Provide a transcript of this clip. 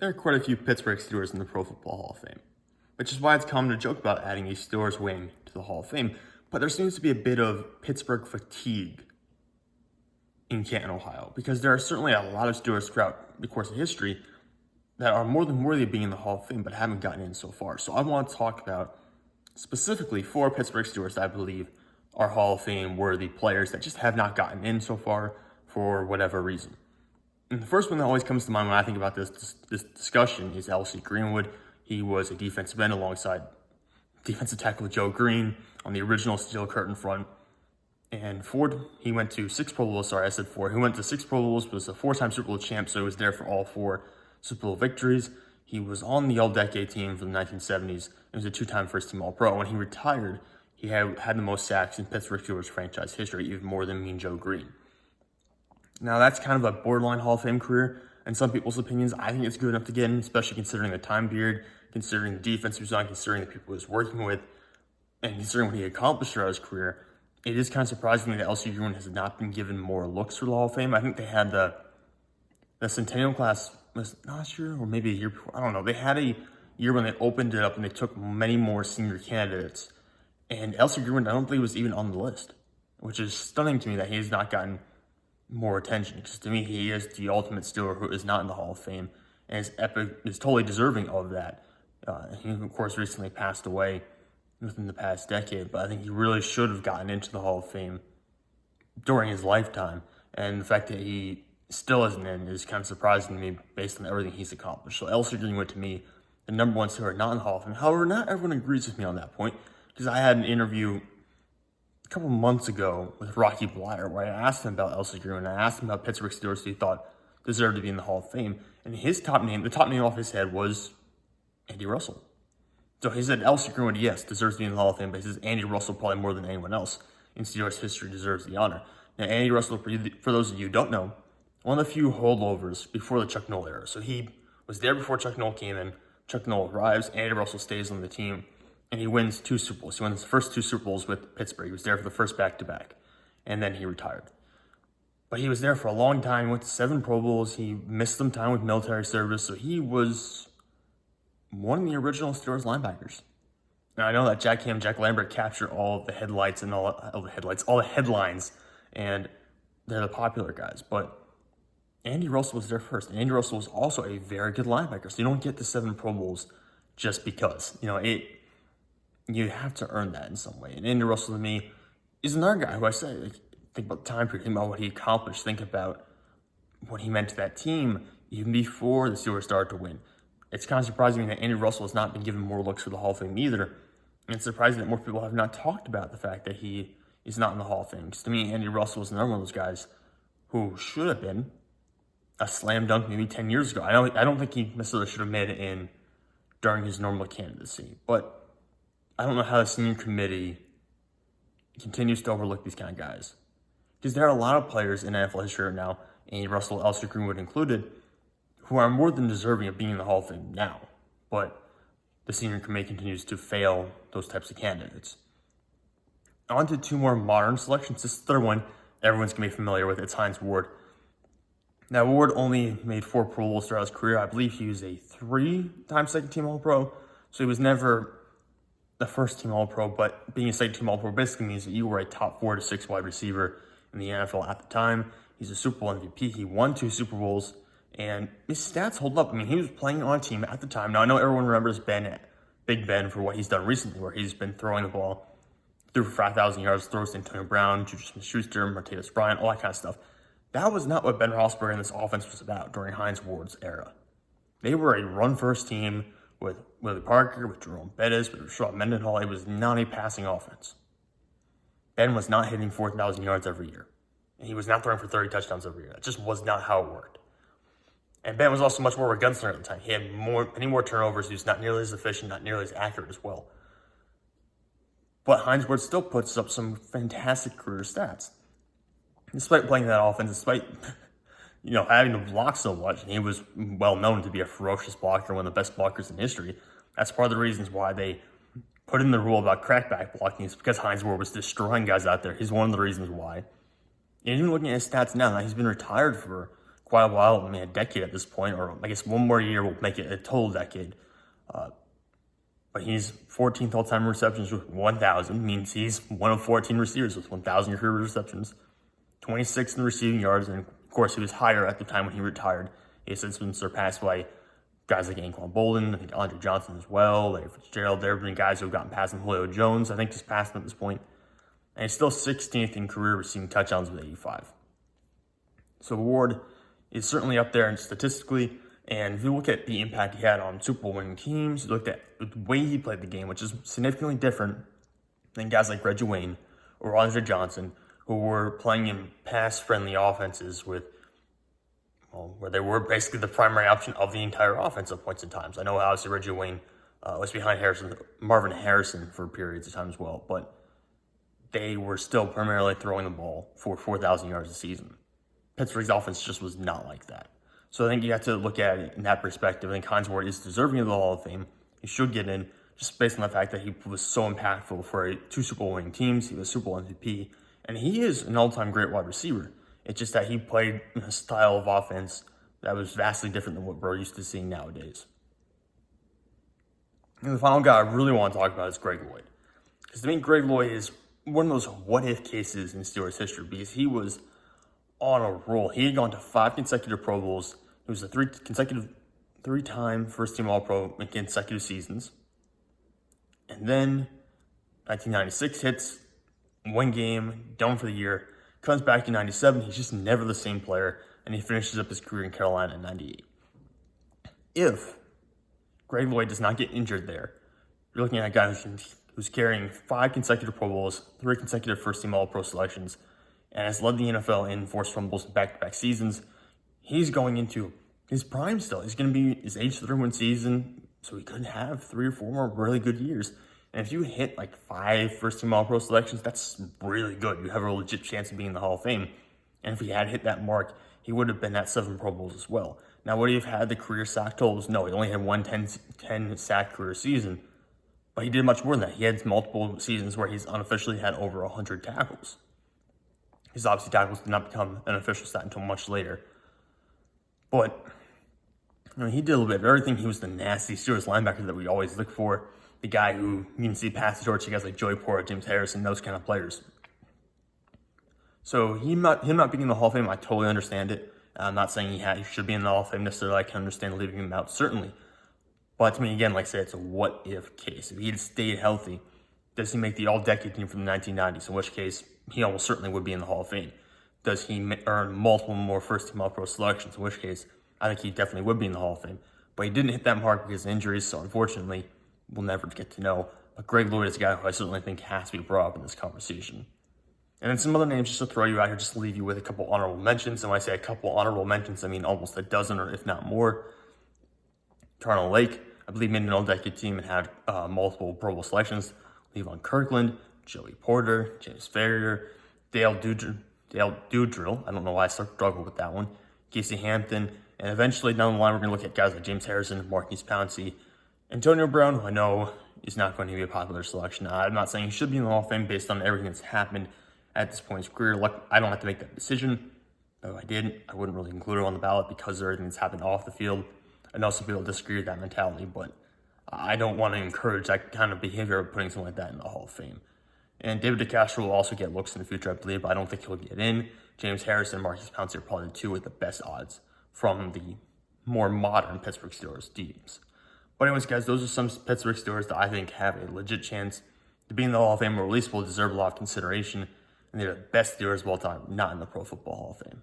There are quite a few Pittsburgh Steelers in the Pro Football Hall of Fame, which is why it's common to joke about adding a Steelers wing to the Hall of Fame. But there seems to be a bit of Pittsburgh fatigue in Canton, Ohio, because there are certainly a lot of Steelers throughout the course of history that are more than worthy of being in the Hall of Fame, but haven't gotten in so far. So I want to talk about specifically 4 Pittsburgh Steelers that I believe are Hall of Fame worthy players that just have not gotten in so far for whatever reason. And the first one that always comes to mind when I think about this discussion is L.C. Greenwood. He was a defensive end alongside defensive tackle Joe Green on the original steel curtain front. And Ford, he went to 6 Pro Bowls. Sorry, I said 4. He went to 6 Pro Bowls, was a 4-time Super Bowl champ, so he was there for all 4 Super Bowl victories. He was on the All-Decade team for the 1970s. He was a 2-time first-team All-Pro. When he retired, he had the most sacks in Pittsburgh Steelers franchise history, even more than Mean Joe Green. Now, that's kind of a borderline Hall of Fame career. In some people's opinions, I think it's good enough to get in, especially considering the time period, considering the defense he was on, considering the people he was working with, and considering what he accomplished throughout his career. It is kind of surprising that L.C. Greenwood has not been given more looks for the Hall of Fame. I think they had the Centennial class was last year or maybe a year before. I don't know. They had a year when they opened it up and they took many more senior candidates. And L.C. Greenwood, I don't believe, was even on the list, which is stunning to me that he has not gotten more attention, because to me, he is the ultimate Steeler who is not in the Hall of Fame, and is totally deserving of that. He, of course, recently passed away within the past decade, but I think he really should have gotten into the Hall of Fame during his lifetime, and the fact that he still isn't in is kind of surprising to me based on everything he's accomplished. So L.C. Greenwood, to me, the number one Steeler not in the Hall of Fame. However, not everyone agrees with me on that point, because I had an interview a couple months ago with Rocky Blyer, where I asked him about L.C. Greenwood, and I asked him about Pittsburgh Steelers he thought deserved to be in the Hall of Fame. And his top name, the top name off his head was Andy Russell. So he said L.C. Greenwood, yes, deserves to be in the Hall of Fame, but he says Andy Russell probably more than anyone else in Steelers history deserves the honor. Now, Andy Russell, for those of you who don't know, one of the few holdovers before the Chuck Noll era. So he was there before Chuck Noll came in. Chuck Noll arrives, Andy Russell stays on the team, and he wins 2 Super Bowls. He wins the first 2 Super Bowls with Pittsburgh. He was there for the first back-to-back, and then he retired. But he was there for a long time. He went to 7 Pro Bowls. He missed some time with military service, so he was one of the original Steelers linebackers. Now, I know that Jack Lambert captured all of the headlights and all the headlines, and they're the popular guys, but Andy Russell was there first, and Andy Russell was also a very good linebacker, so you don't get the 7 Pro Bowls just because. You have to earn that in some way. And Andy Russell, to me, is another guy who I say, think about the time period, think about what he accomplished, think about what he meant to that team even before the Steelers started to win. It's kind of surprising that Andy Russell has not been given more looks for the Hall of Fame either. And it's surprising that more people have not talked about the fact that he is not in the Hall of Fame. Because to me, Andy Russell is another one of those guys who should have been a slam dunk maybe 10 years ago. I don't think he necessarily should have made it in during his normal candidacy, but I don't know how the senior committee continues to overlook these kind of guys. Because there are a lot of players in NFL history right now, Andy Russell, L.C. Greenwood included, who are more than deserving of being in the Hall of Fame now. But the senior committee continues to fail those types of candidates. On to 2 more modern selections. This third one, everyone's going to be familiar with. It's Hines Ward. Now, Ward only made 4 Pro Bowls throughout his career. I believe he was a 3-time second-team All-Pro, so he was never the first-team All-Pro, but being a second-team All-Pro basically means that you were a top 4 to 6 wide receiver in the NFL at the time. He's a Super Bowl MVP. He won 2 Super Bowls, and his stats hold up. I mean, he was playing on a team at the time. Now, I know everyone remembers Big Ben for what he's done recently, where he's been throwing the ball, threw for 5,000 yards, throws to Antonio Brown, Juju Smith-Schuster, Martavis Bryant, all that kind of stuff. That was not what Ben Roethlisberger and this offense was about during Hines Ward's era. They were a run-first team with Willie Parker, with Jerome Bettis, with Rashad Mendenhall. It was not a passing offense. Ben was not hitting 4,000 yards every year. And he was not throwing for 30 touchdowns every year. That just was not how it worked. And Ben was also much more of a gunslinger at the time. He had many more turnovers. He was not nearly as efficient, not nearly as accurate as well. But Hines Ward still puts up some fantastic career stats. Despite playing that offense, despite having to block so much, and he was well known to be a ferocious blocker, one of the best blockers in history. That's part of the reasons why they put in the rule about crackback blocking, is because Hines Ward was destroying guys out there. He's one of the reasons why. And even looking at his stats now, he's been retired for quite a while, I mean a decade at this point, or I guess one more year will make it a total decade. But he's 14th all-time receptions with 1,000, means he's one of 14 receivers with 1,000 career receptions. 26th in receiving yards, and of course he was higher at the time when he retired. He has since been surpassed by guys like Anquan Bolden, I think Andre Johnson as well, Larry Fitzgerald. There have been guys who have gotten past him. Julio Jones, I think, just passed him at this point. And he's still 16th in career receiving touchdowns with 85. So Ward is certainly up there statistically. And if you look at the impact he had on Super Bowl winning teams, you looked at the way he played the game, which is significantly different than guys like Reggie Wayne or Andre Johnson, who were playing in pass-friendly offenses where they were basically the primary option of the entire offense at points in times. I know obviously Reggie Wayne was behind Marvin Harrison for periods of time as well, but they were still primarily throwing the ball for 4,000 yards a season. Pittsburgh's offense just was not like that. So I think you have to look at it in that perspective. I think Hines Ward is deserving of the Hall of Fame. He should get in just based on the fact that he was so impactful for 2 Super Bowl winning teams. He was Super Bowl MVP, and he is an all-time great wide receiver. It's just that he played in a style of offense that was vastly different than what we're used to seeing nowadays. And the final guy I really want to talk about is Greg Lloyd. Because to me, Greg Lloyd is one of those what-if cases in Steelers history because he was on a roll. He had gone to 5 consecutive Pro Bowls. He was a 3-time first-team All-Pro in consecutive seasons. And then 1996 hits, one game, done for the year. Comes back in 97, he's just never the same player, and he finishes up his career in Carolina in 98. If Greg Lloyd does not get injured there, you're looking at a guy who's carrying 5 consecutive Pro Bowls, 3 consecutive first-team All-Pro selections, and has led the NFL in forced fumbles in back-to-back seasons. He's going into his prime still. He's going to be his age 31 season, so he could have 3 or 4 more really good years. And if you hit like 5 first-team All-Pro selections, that's really good. You have a legit chance of being in the Hall of Fame. And if he had hit that mark, he would have been at 7 Pro Bowls as well. Now, would he have had the career sack totals? No, he only had one 10 sack career season. But he did much more than that. He had multiple seasons where he's unofficially had over 100 tackles. His obviously tackles did not become an official stat until much later. But he did a little bit of everything. He was the nasty Steelers linebacker that we always look for. The guy who you can see pass the torch to guys like Joey Porter, James Harrison, those kind of players. So him not being in the Hall of Fame, I totally understand it. I'm not saying he should be in the Hall of Fame necessarily. I can understand leaving him out, certainly. But to me, again, like I said, it's a what-if case. If he had stayed healthy, does he make the all-decade team from the 1990s? In which case, he almost certainly would be in the Hall of Fame. Does he earn multiple more first-team All-Pro selections? In which case, I think he definitely would be in the Hall of Fame. But he didn't hit that mark because of injuries, so unfortunately, we'll never get to know. But Greg Lloyd is a guy who I certainly think has to be brought up in this conversation. And then some other names just to throw you out here, just to leave you with a couple honorable mentions. And when I say a couple honorable mentions, I mean almost a dozen or if not more. Charnel Lake, I believe, made an all-decade team and had multiple Pro Bowl selections. Levon Kirkland, Joey Porter, James Farrier, Dale Dudrill. I don't know why I struggled with that one. Casey Hampton. And eventually down the line, we're going to look at guys like James Harrison, Marquise Pouncey, Antonio Brown, who I know is not going to be a popular selection. I'm not saying he should be in the Hall of Fame based on everything that's happened at this point in his career. I don't have to make that decision. If I did, I wouldn't really include him on the ballot because of everything that's happened off the field. I know some people disagree with that mentality, but I don't want to encourage that kind of behavior of putting something like that in the Hall of Fame. And David DeCastro will also get looks in the future, I believe, but I don't think he'll get in. James Harrison and Marquise Pouncey are probably the 2 with the best odds from the more modern Pittsburgh Steelers teams. But anyways, guys, those are some Pittsburgh Steelers that I think have a legit chance to be in the Hall of Fame, or at least will deserve a lot of consideration. And they're the best Steelers of all time, not in the Pro Football Hall of Fame.